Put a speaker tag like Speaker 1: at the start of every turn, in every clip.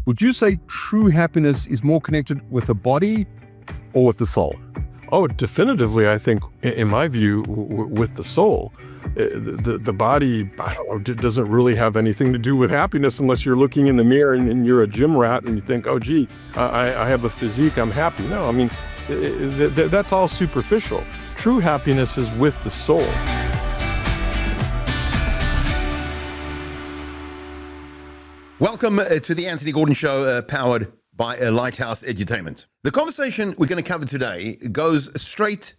Speaker 1: Would you say true happiness is more connected with the body or with the soul?
Speaker 2: Oh, definitively, I think, in my view, with the soul. The body, I don't know, doesn't really have anything to do with happiness unless you're looking in the mirror and you're a gym rat and you think, oh, gee, I have a physique, I'm happy. No, I mean, that's all superficial. True happiness is with the soul.
Speaker 3: Welcome to the Antony Gordon Show, powered by Lighthouse Edutainment. The conversation we're going to cover today goes straight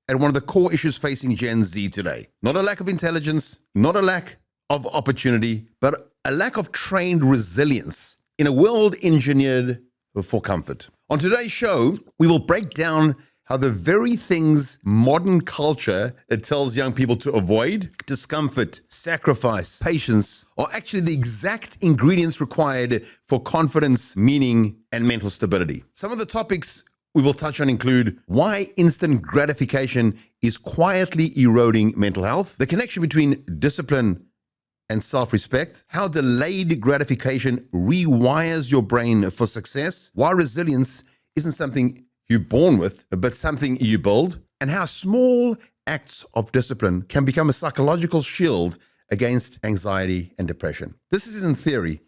Speaker 3: at one of the core issues facing Gen Z today. Not a lack of intelligence, not a lack of opportunity, but a lack of trained resilience in a world engineered for comfort. On today's show, we will break down how the very things modern culture tells young people to avoid, discomfort, sacrifice, patience, are actually the exact ingredients required for confidence, meaning, and mental stability. Some of the topics we will touch on include why instant gratification is quietly eroding mental health, the connection between discipline and self-respect, how delayed gratification rewires your brain for success, why resilience isn't something you're born with, but something you build, and how small acts of discipline can become a psychological shield against anxiety and depression. This isn't theory,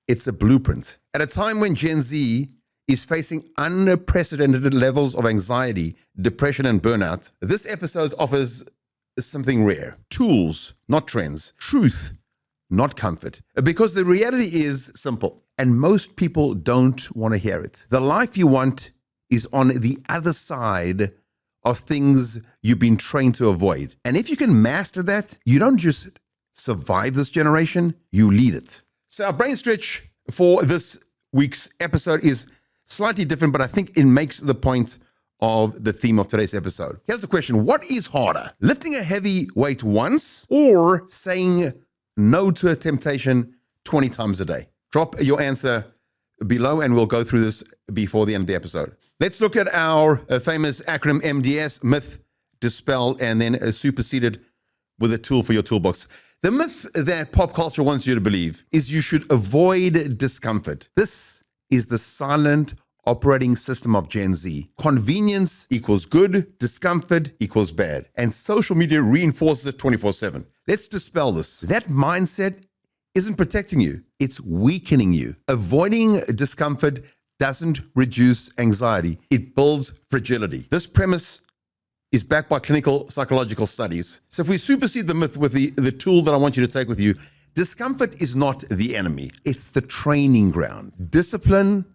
Speaker 3: it's a blueprint. At a time when Gen Z is facing unprecedented levels of anxiety, depression, and burnout, this episode offers something rare. Tools, not trends. Truth, not comfort. Because the reality is simple, and most people don't want to hear it. The life you want is on the other side of things you've been trained to avoid. And if you can master that, you don't just survive this generation, you lead it. So our brain stretch for this week's episode is slightly different, but I think it makes the point of the theme of today's episode. Here's the question: what is harder, lifting a heavy weight once or saying no to a temptation 20 times a day? Drop your answer below and we'll go through this before the end of the episode. Let's look at our famous acronym MDS: myth, dispel, and then superseded with a tool for your toolbox. The myth that pop culture wants you to believe is you should avoid discomfort. This is the silent operating system of Gen Z. Convenience equals good, discomfort equals bad, and social media reinforces it 24/7. Let's dispel this. That mindset isn't protecting you, it's weakening you. Avoiding discomfort doesn't reduce anxiety, it builds fragility. This premise is backed by clinical psychological studies. So if we supersede the myth with the tool that I want you to take with you, discomfort is not the enemy, it's the training ground. Discipline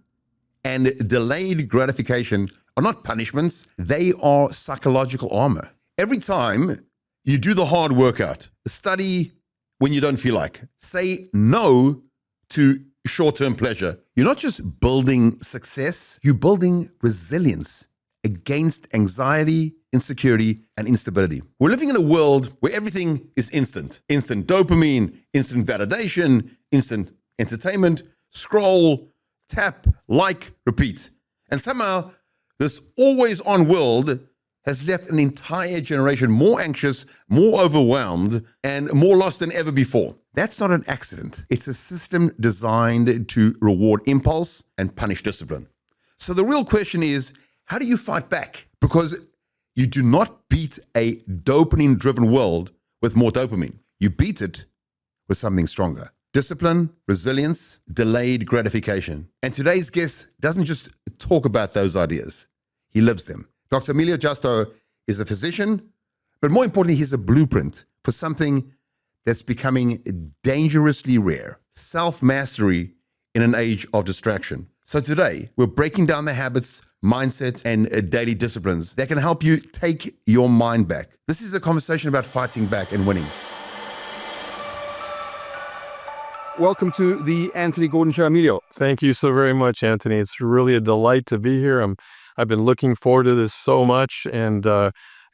Speaker 3: and delayed gratification are not punishments, they are psychological armor. Every time you do the hard workout, study when you don't feel like, say no to short-term pleasure, you're not just building success, you're building resilience against anxiety, insecurity, and instability. We're living in a world where everything is instant. Instant dopamine, instant validation, instant entertainment, scroll, tap, like, repeat. And somehow this always-on world has left an entire generation more anxious, more overwhelmed, and more lost than ever before. That's not an accident. It's a system designed to reward impulse and punish discipline. So the real question is, how do you fight back? Because you do not beat a dopamine-driven world with more dopamine. You beat it with something stronger. Discipline, resilience, delayed gratification. And today's guest doesn't just talk about those ideas, he lives them. Dr. Emilio Justo is a physician, but more importantly, he's a blueprint for something that's becoming dangerously rare: self-mastery in an age of distraction. So today, we're breaking down the habits, mindset, and daily disciplines that can help you take your mind back. This is a conversation about fighting back and winning.
Speaker 1: Welcome to the Antony Gordon Show, Emilio.
Speaker 2: Thank you so very much, Anthony. It's really a delight to be here. I've been looking forward to this so much, and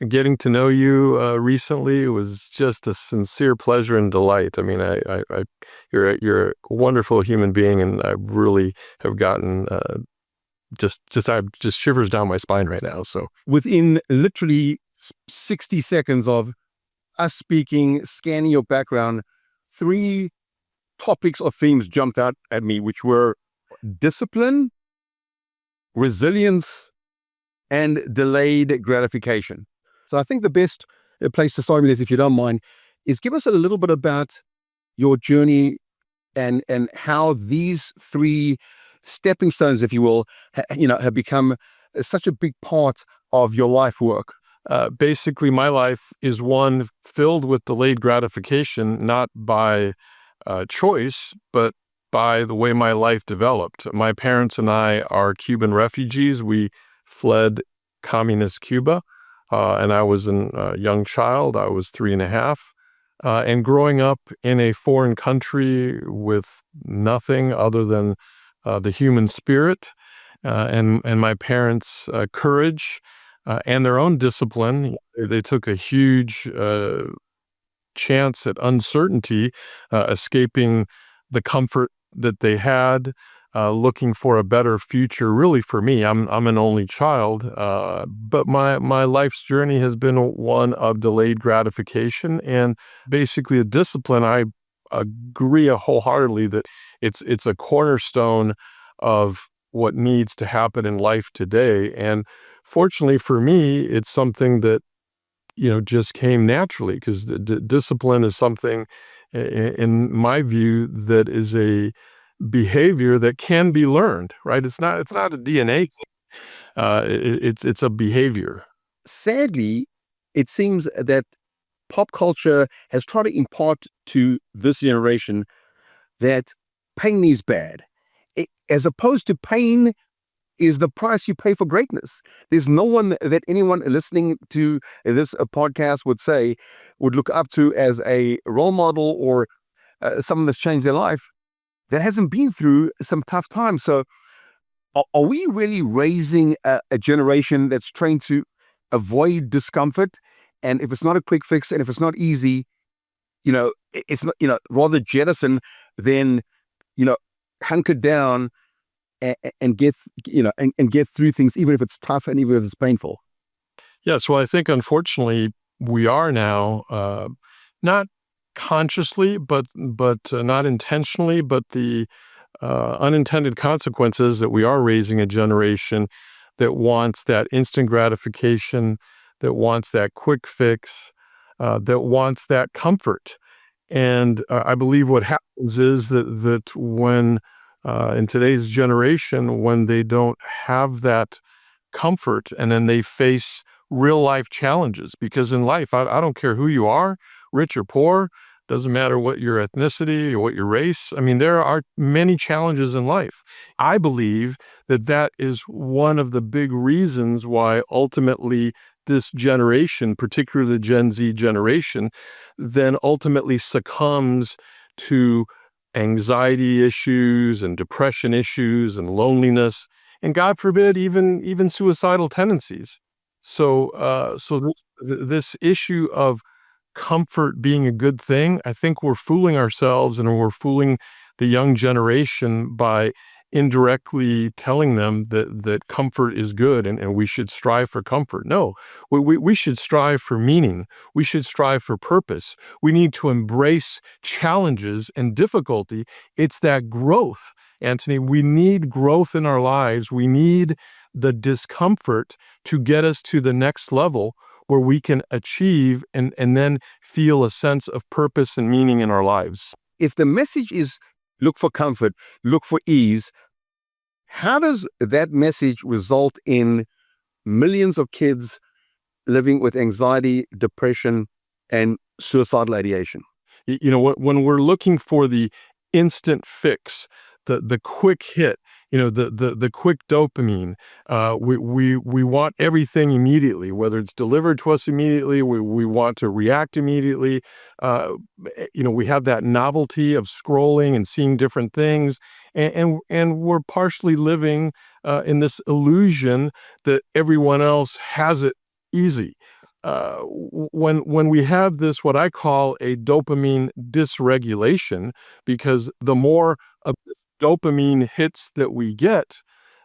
Speaker 2: getting to know you recently was just a sincere pleasure and delight. I mean, you're a wonderful human being, and I really have gotten just shivers down my spine right now. So
Speaker 1: Within literally 60 seconds of us speaking, scanning your background, 3 topics or themes jumped out at me, which were discipline, resilience, and delayed gratification. So I think the best place to start with is, if you don't mind, is give us a little bit about your journey and how these three stepping stones, if you will, have become such a big part of your life work.
Speaker 2: Basically, my life is one filled with delayed gratification, not by choice, but by the way my life developed. My parents and I are Cuban refugees. We fled communist Cuba, and I was a young child. I was 3.5. And growing up in a foreign country with nothing other than the human spirit and my parents' courage and their own discipline, they took a huge chance at uncertainty, escaping the comfort that they had, looking for a better future. Really, for me, I'm an only child, but my life's journey has been one of delayed gratification and basically a discipline. I agree wholeheartedly that it's a cornerstone of what needs to happen in life today. And fortunately for me, it's something that just came naturally, because discipline is something, in my view, that is a behavior that can be learned, right? It's not a DNA thing. It's a behavior.
Speaker 1: Sadly, it seems that pop culture has tried to impart to this generation that pain is bad, as opposed to pain is the price you pay for greatness. There's no one that anyone listening to this podcast would look up to as a role model or someone that's changed their life that hasn't been through some tough times. So are we really raising a generation that's trained to avoid discomfort? And if it's not a quick fix, and if it's not easy, it's not, rather jettison than, hunker down and get through things, even if it's tough and even if it's painful.
Speaker 2: Yes, well, I think unfortunately we are now, not consciously, but not intentionally, but the unintended consequences that we are raising a generation that wants that instant gratification, that wants that quick fix, that wants that comfort. And I believe what happens is that when in today's generation, when they don't have that comfort, and then they face real life challenges, because in life, I don't care who you are, rich or poor, doesn't matter what your ethnicity or what your race. I mean, there are many challenges in life. I believe that is one of the big reasons why ultimately this generation, particularly the Gen Z generation, then ultimately succumbs to anxiety issues and depression issues and loneliness, and God forbid, even suicidal tendencies. So, this issue of comfort being a good thing, I think we're fooling ourselves, and we're fooling the young generation by indirectly telling them that comfort is good and we should strive for comfort. No, we should strive for meaning. We should strive for purpose. We need to embrace challenges and difficulty. It's that growth, Antony. We need growth in our lives. We need the discomfort to get us to the next level where we can achieve and then feel a sense of purpose and meaning in our lives.
Speaker 1: If the message is look for comfort, look for ease, how does that message result in millions of kids living with anxiety, depression, and suicidal ideation?
Speaker 2: When we're looking for the instant fix, the quick hit, the quick dopamine, we want everything immediately, whether it's delivered to us immediately, we want to react immediately. We have that novelty of scrolling and seeing different things, and we're partially living in this illusion that everyone else has it easy. When we have this, what I call a dopamine dysregulation, because the more of dopamine hits that we get,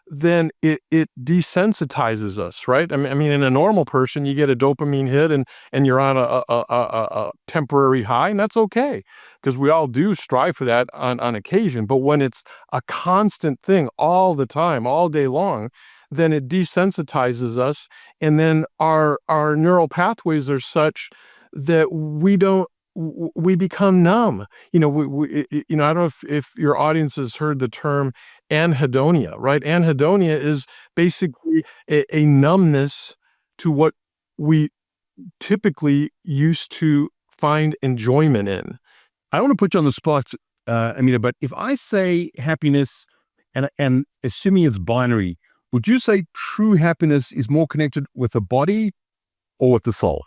Speaker 2: then it desensitizes us, right? I mean, in a normal person, you get a dopamine hit and you're on a temporary high, and that's okay, because we all do strive for that on occasion. But when it's a constant thing all the time, all day long, then it desensitizes us, and then our neural pathways are such that we become numb. I don't know if your audience has heard the term anhedonia, right? Anhedonia is basically a numbness to what we typically used to find enjoyment in.
Speaker 1: I don't want to put you on the spot, Amina, but if I say happiness and assuming it's binary, would you say true happiness is more connected with the body or with the soul?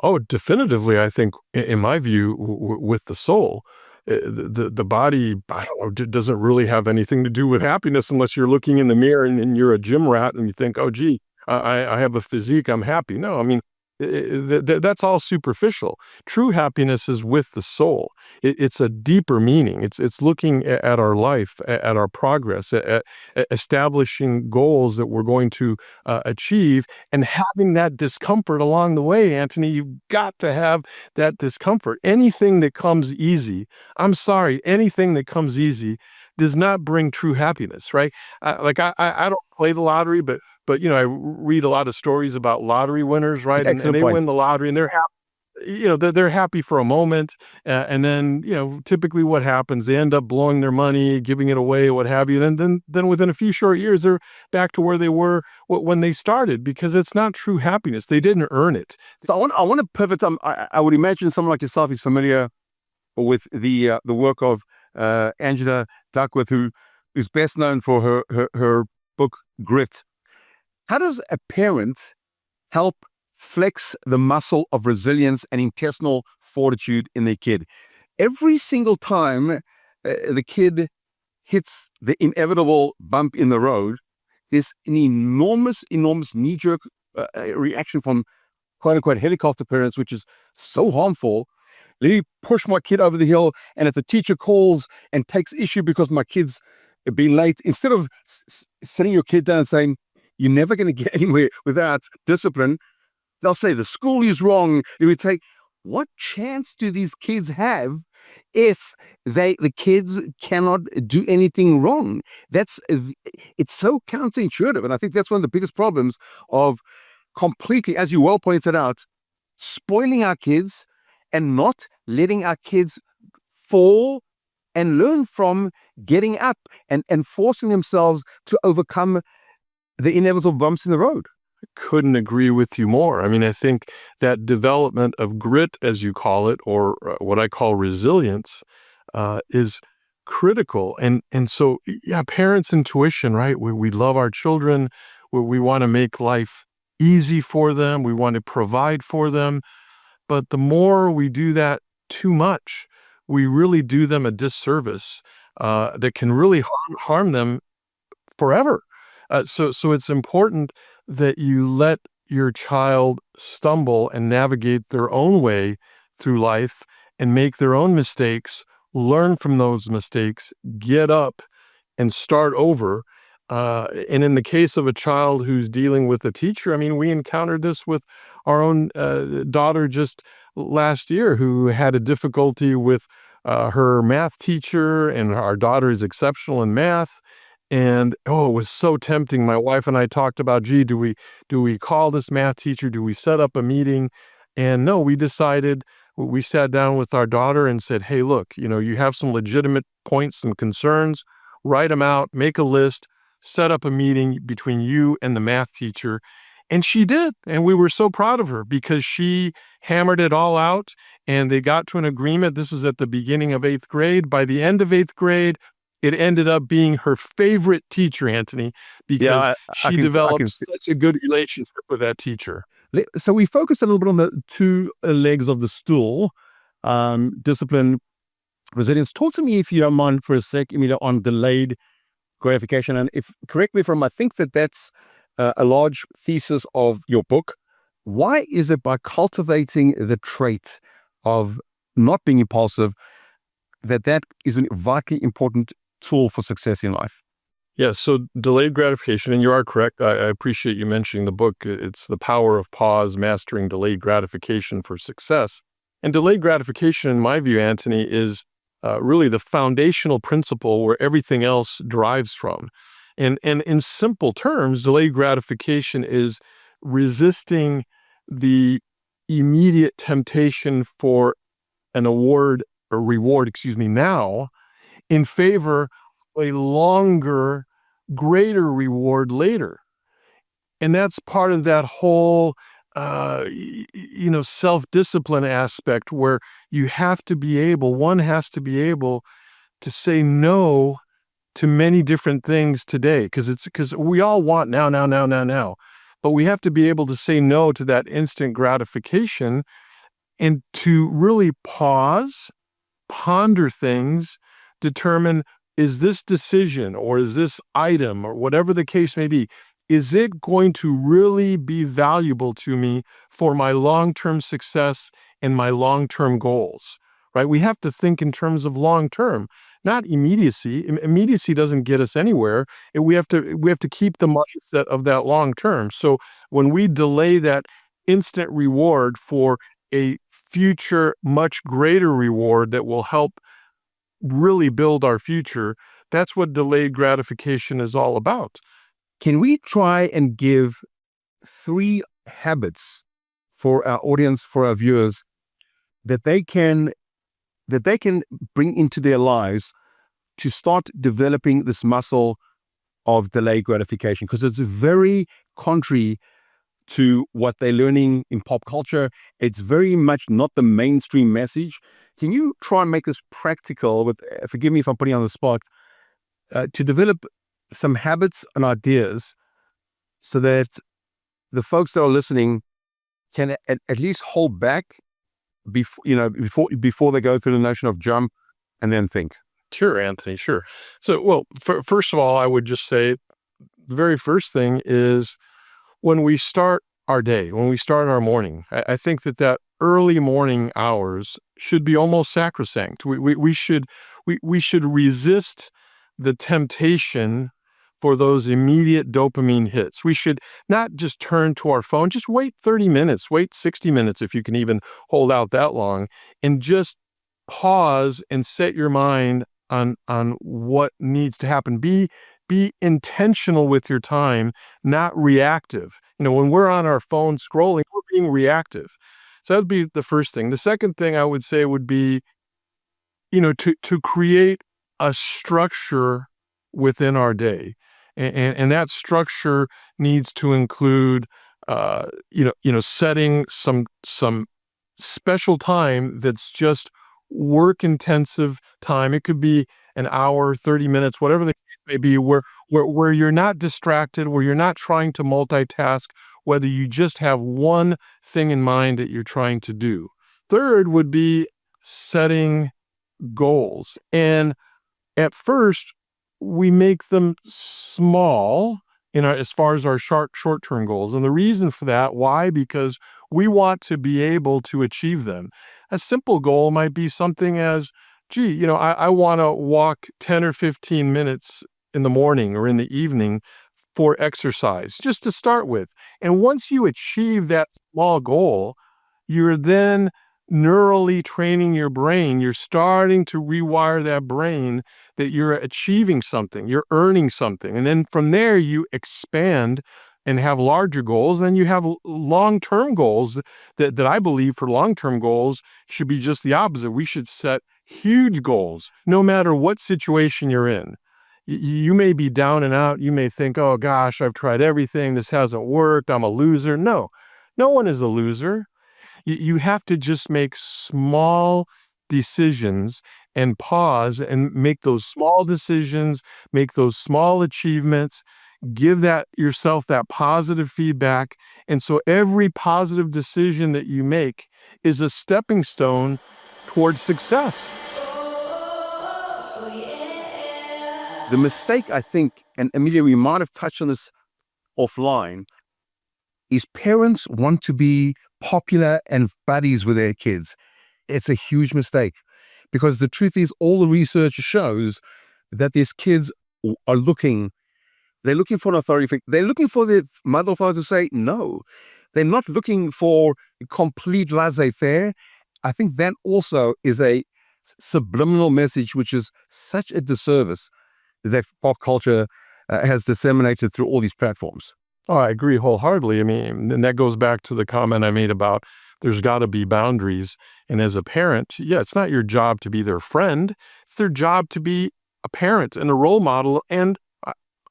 Speaker 2: Oh, definitively, I think, in my view, with the soul. The body, I don't know, doesn't really have anything to do with happiness unless you're looking in the mirror and you're a gym rat and you think, oh, gee, I have a physique, I'm happy. No, I mean, that's all superficial. True happiness is with the soul. It's a deeper meaning. It's looking at our life, at our progress, at establishing goals that we're going to achieve, and having that discomfort along the way. Antony, you've got to have that discomfort. Anything that comes easy, I'm sorry, anything that comes easy does not bring true happiness, right? I don't play the lottery, but I read a lot of stories about lottery winners, right? And they win the lottery, and they're happy. They're happy for a moment, and then typically what happens? They end up blowing their money, giving it away, what have you. And then within a few short years, they're back to where they were when they started, because it's not true happiness. They didn't earn it.
Speaker 1: So I want to pivot. I would imagine someone like yourself is familiar with the work of Angela Duckworth, who's best known for her book Grit. How does a parent help flex the muscle of resilience and intestinal fortitude in their kid? Every single time the kid hits the inevitable bump in the road, there's an enormous knee-jerk reaction from quote-unquote helicopter parents, which is so harmful. Let me push my kid over the hill, and if the teacher calls and takes issue because my kid's been late, instead of sitting your kid down and saying, you're never going to get anywhere without discipline, they'll say the school is wrong. It would take, what chance do these kids have if the kids cannot do anything wrong? It's so counterintuitive. And I think that's one of the biggest problems of completely, as you well pointed out, spoiling our kids and not letting our kids fall and learn from getting up and forcing themselves to overcome the inevitable bumps in the road.
Speaker 2: Couldn't agree with you more. I mean, I think that development of grit, as you call it, or what I call resilience, is critical. And so, yeah, parents' intuition, right? We love our children. We want to make life easy for them. We want to provide for them. But the more we do that too much, we really do them a disservice that can really harm them forever. So it's important that you let your child stumble and navigate their own way through life and make their own mistakes, learn from those mistakes, get up and start over. And in the case of a child who's dealing with a teacher, I mean, we encountered this with our own daughter just last year, who had a difficulty with her math teacher, and our daughter is exceptional in math. And it was so tempting. My wife and I talked about, gee, do we call this math teacher? Do we set up a meeting? And no, we decided, we sat down with our daughter and said, hey, look, you have some legitimate points, some concerns, write them out, make a list, set up a meeting between you and the math teacher. And she did. And we were so proud of her because she hammered it all out, and they got to an agreement. This is at the beginning of 8th grade. By the end of 8th grade, it ended up being her favorite teacher, Antony, because she developed such a good relationship with that teacher.
Speaker 1: So we focused a little bit on the two legs of the stool, discipline, resilience. Talk to me, if you don't mind, for a sec, Emilio, on delayed gratification. And correct me if I'm wrong, I think that's a large thesis of your book. Why is it by cultivating the trait of not being impulsive that is a vitally important tool for success in life?
Speaker 2: Yeah, so delayed gratification, and you are correct. I appreciate you mentioning the book. It's The Power of Pause, Mastering Delayed Gratification for Success. And delayed gratification, in my view, Antony, is really the foundational principle where everything else derives from. And in simple terms, delayed gratification is resisting the immediate temptation for an reward, now, in favor of a longer, greater reward later. And that's part of that whole, self-discipline aspect where one has to be able to say no to many different things today, because we all want now, now, now, now, now. But we have to be able to say no to that instant gratification and to really pause, ponder things, determine, is this decision or is this item or whatever the case may be, is it going to really be valuable to me for my long-term success and my long-term goals, right? We have to think in terms of long-term, not immediacy. Immediacy doesn't get us anywhere. We have to keep the mindset of that long-term. So when we delay that instant reward for a future, much greater reward that will help really build our future, that's what delayed gratification is all about.
Speaker 1: Can we try and give 3 habits for our audience, for our viewers, that they can bring into their lives to start developing this muscle of delayed gratification? Because it's very contrary to what they're learning in pop culture. It's very much not the mainstream message. Can you try and make this practical with, forgive me if I'm putting you on the spot, to develop some habits and ideas so that the folks that are listening can at least hold back before they go through the notion of jump and then think?
Speaker 2: Sure, Anthony, sure. So, well, first of all, I would just say the very first thing is when we start our day, when we start our morning, I think that early morning hours should be almost sacrosanct. We should resist the temptation for those immediate dopamine hits. We should not just turn to our phone, just wait 30 minutes, wait 60 minutes if you can even hold out that long, and just pause and set your mind on what needs to happen. Be intentional with your time, not reactive. When we're on our phone scrolling, we're being reactive. So that would be the first thing. The second thing I would say would be, to create a structure within our day. And that structure needs to include, setting some special time that's just work-intensive time. It could be an hour, 30 minutes, whatever the case may be, where you're not distracted, where you're not trying to multitask, whether you just have one thing in mind that you're trying to do. Third would be setting goals. And at first, we make them small as far as our short-term goals. And the reason for that, why? Because we want to be able to achieve them. A simple goal might be something as, I want to walk 10 or 15 minutes in the morning or in the evening for exercise, just to start with. And once you achieve that small goal, you're then neurally training your brain. You're starting to rewire that brain that you're achieving something, you're earning something. And then from there, you expand and have larger goals. And then you have long-term goals that I believe for long-term goals should be just the opposite. We should set huge goals, no matter what situation you're in. You may be down and out. You may think, oh gosh, I've tried everything. This hasn't worked. I'm a loser. No one is a loser. You have to just make small decisions and pause and make those small decisions, make those small achievements, give yourself that positive feedback. And so every positive decision that you make is a stepping stone towards success.
Speaker 1: The mistake, I think, and Emilio, we might have touched on this offline, is parents want to be popular and buddies with their kids. It's a huge mistake, because the truth is all the research shows that these kids are looking They're looking for an authority figure. They're looking for the mother or father to say no. They're not looking for complete laissez-faire. I think that also is a subliminal message, which is such a disservice that pop culture has disseminated through all these platforms.
Speaker 2: Oh, I agree wholeheartedly. I mean, and that goes back to the comment I made about there's got to be boundaries. And as a parent, yeah, it's not your job to be their friend. It's their job to be a parent and a role model and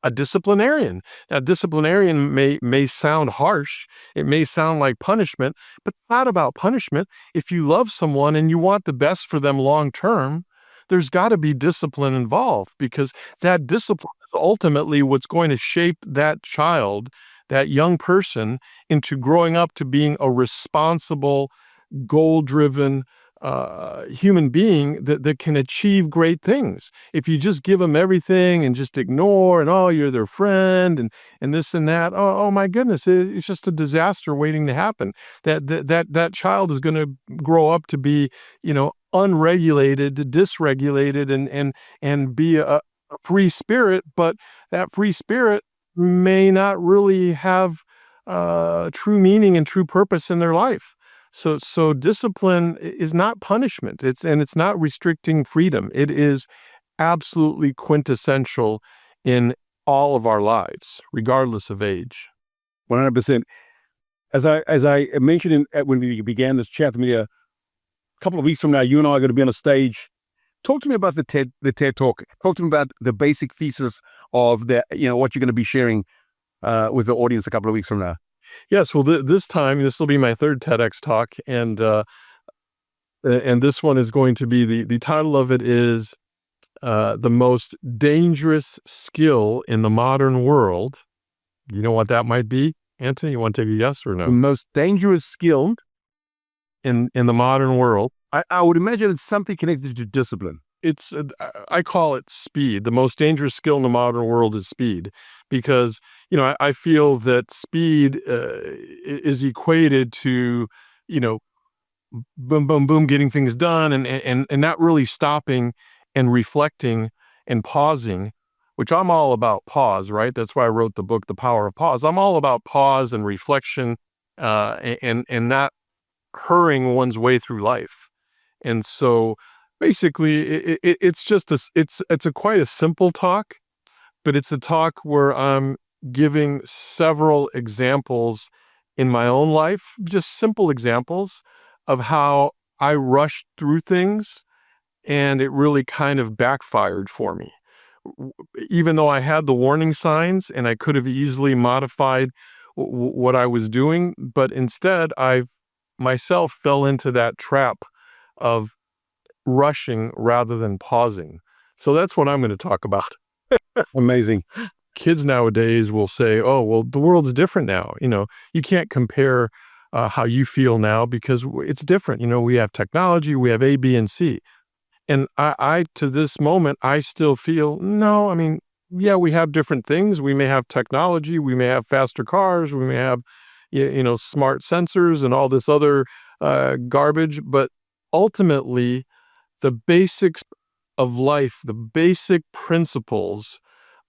Speaker 2: a disciplinarian. Now, disciplinarian may sound harsh. It may sound like punishment, but it's not about punishment. If you love someone and you want the best for them long term, there's got to be discipline involved, because that discipline is ultimately what's going to shape that child, that young person, into growing up to being a responsible, goal-driven human being that can achieve great things. If you just give them everything and just ignore, and you're their friend and this and that, oh my goodness, it's just a disaster waiting to happen. That child is going to grow up to be, unregulated, dysregulated, and be a free spirit, but that free spirit may not really have true meaning and true purpose in their life. So discipline is not punishment. It's not restricting freedom. It is absolutely quintessential in all of our lives, regardless of age.
Speaker 1: 100%. As I mentioned when we began this chat, Amelia, a couple of weeks from now, you and I are going to be on a stage. Talk to me about the TED Talk. Talk to me about the basic thesis of what you're going to be sharing with the audience a couple of weeks from now.
Speaker 2: Yes, well, this time, this will be my third TEDx talk, and this one is going to be, the title of it is The Most Dangerous Skill in the Modern World. You know what that might be, Antony? You want to take a yes or no?
Speaker 1: The most dangerous skill
Speaker 2: in the modern world.
Speaker 1: I would imagine it's something connected to discipline.
Speaker 2: It's I call it speed. The most dangerous skill in the modern world is speed, because I feel that speed is equated to boom boom boom, getting things done, and not really stopping and reflecting and pausing, which I'm all about pause, right? That's why I wrote the book The Power of Pause. I'm all about pause and reflection, and not hurrying one's way through life. And so basically, it's just it's quite a simple talk, but it's a talk where I'm giving several examples in my own life, just simple examples of how I rushed through things and it really kind of backfired for me. Even though I had the warning signs and I could have easily modified what I was doing, but instead I myself fell into that trap of rushing rather than pausing. So that's what I'm going to talk about.
Speaker 1: Amazing.
Speaker 2: Kids nowadays will say, oh, well, the world's different now. You can't compare how you feel now because it's different. We have technology, we have A, B, and C. And I to this moment, I still feel, no, I mean, yeah, we have different things. We may have technology, we may have faster cars, we may have, smart sensors and all this other garbage. But ultimately, the basics of life, the basic principles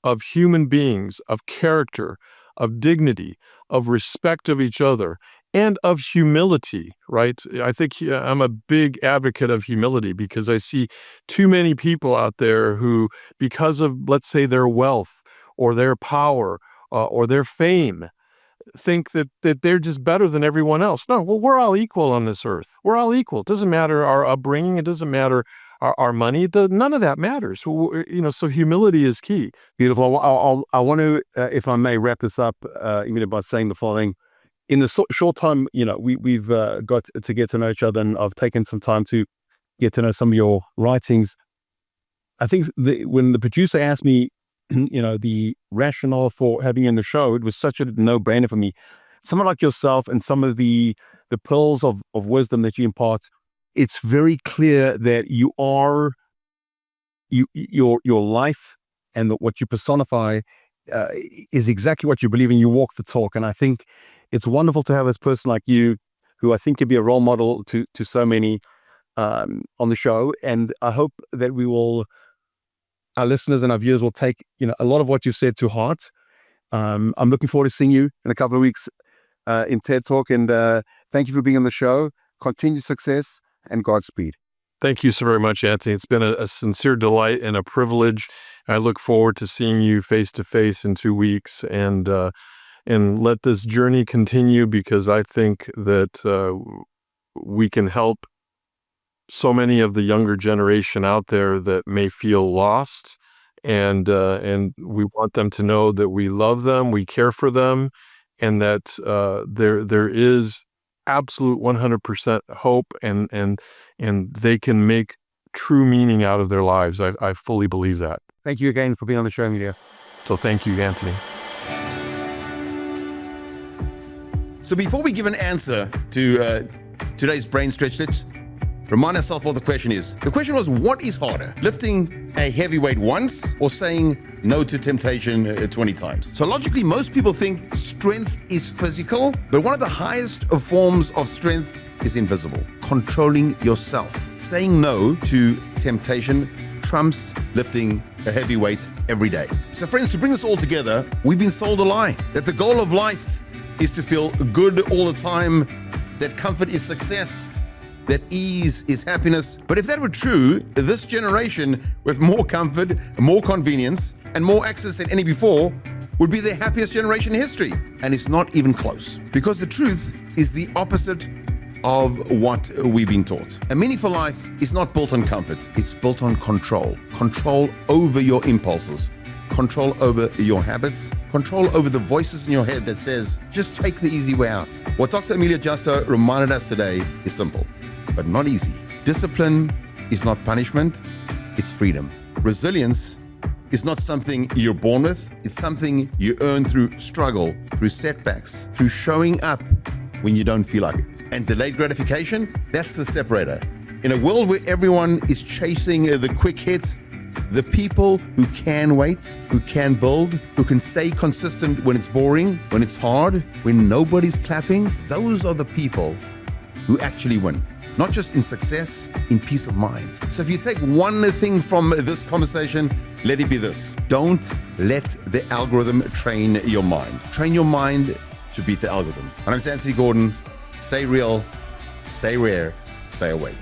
Speaker 2: of human beings, of character, of dignity, of respect of each other, and of humility, right? I think I'm a big advocate of humility because I see too many people out there who, because of, let's say, their wealth or their power or their fame, think that they're just better than everyone else. No, well, we're all equal on this earth. We're all equal. It doesn't matter our upbringing. It doesn't matter our money. None of that matters. So humility is key.
Speaker 1: Beautiful. I want to, if I may, wrap this up by saying the following. In the short time, we've got to get to know each other, and I've taken some time to get to know some of your writings. I think when the producer asked me, the rationale for having you in the show, it was such a no-brainer for me. Someone like yourself and some of the pearls of wisdom that you impart, it's very clear that your life and what you personify is exactly what you believe in. You walk the talk, and I think it's wonderful to have this person like you, who I think could be a role model to so many on the show. And I hope that our listeners and our viewers will take a lot of what you've said to heart, I'm looking forward to seeing you in a couple of weeks in TED Talk. And thank you for being on the show. Continued success and Godspeed.
Speaker 2: Thank you so very much, Antony. It's been a sincere delight and a privilege. I look forward to seeing you face to face in 2 weeks, and let this journey continue, because I think that we can help so many of the younger generation out there that may feel lost, and we want them to know that we love them, we care for them, and that there is absolute 100% hope, and they can make true meaning out of their lives. I fully believe that.
Speaker 1: Thank you again for being on the show, Emilio.
Speaker 2: So thank you, Antony.
Speaker 3: So before we give an answer to today's brain stretch, let's remind ourselves what the question is. The question was, what is harder, lifting a heavy weight once or saying no to temptation 20 times? So logically, most people think strength is physical, but one of the highest forms of strength is invisible. Controlling yourself. Saying no to temptation trumps lifting a heavy weight every day. So friends, to bring this all together, we've been sold a lie that the goal of life is to feel good all the time, that comfort is success, that ease is happiness. But if that were true, this generation with more comfort, more convenience, and more access than any before would be the happiest generation in history. And it's not even close, because the truth is the opposite of what we've been taught. A meaningful life is not built on comfort. It's built on control. Control over your impulses. Control over your habits. Control over the voices in your head that says, just take the easy way out. What Dr. Emilio Justo reminded us today is simple, but not easy. Discipline is not punishment, it's freedom. Resilience is not something you're born with, it's something you earn through struggle, through setbacks, through showing up when you don't feel like it. And delayed gratification, that's the separator. In a world where everyone is chasing the quick hit, the people who can wait, who can build, who can stay consistent when it's boring, when it's hard, when nobody's clapping, those are the people who actually win. Not just in success, in peace of mind. So if you take one thing from this conversation, let it be this. Don't let the algorithm train your mind. Train your mind to beat the algorithm. My name is Antony Gordon. Stay real, stay rare, stay awake.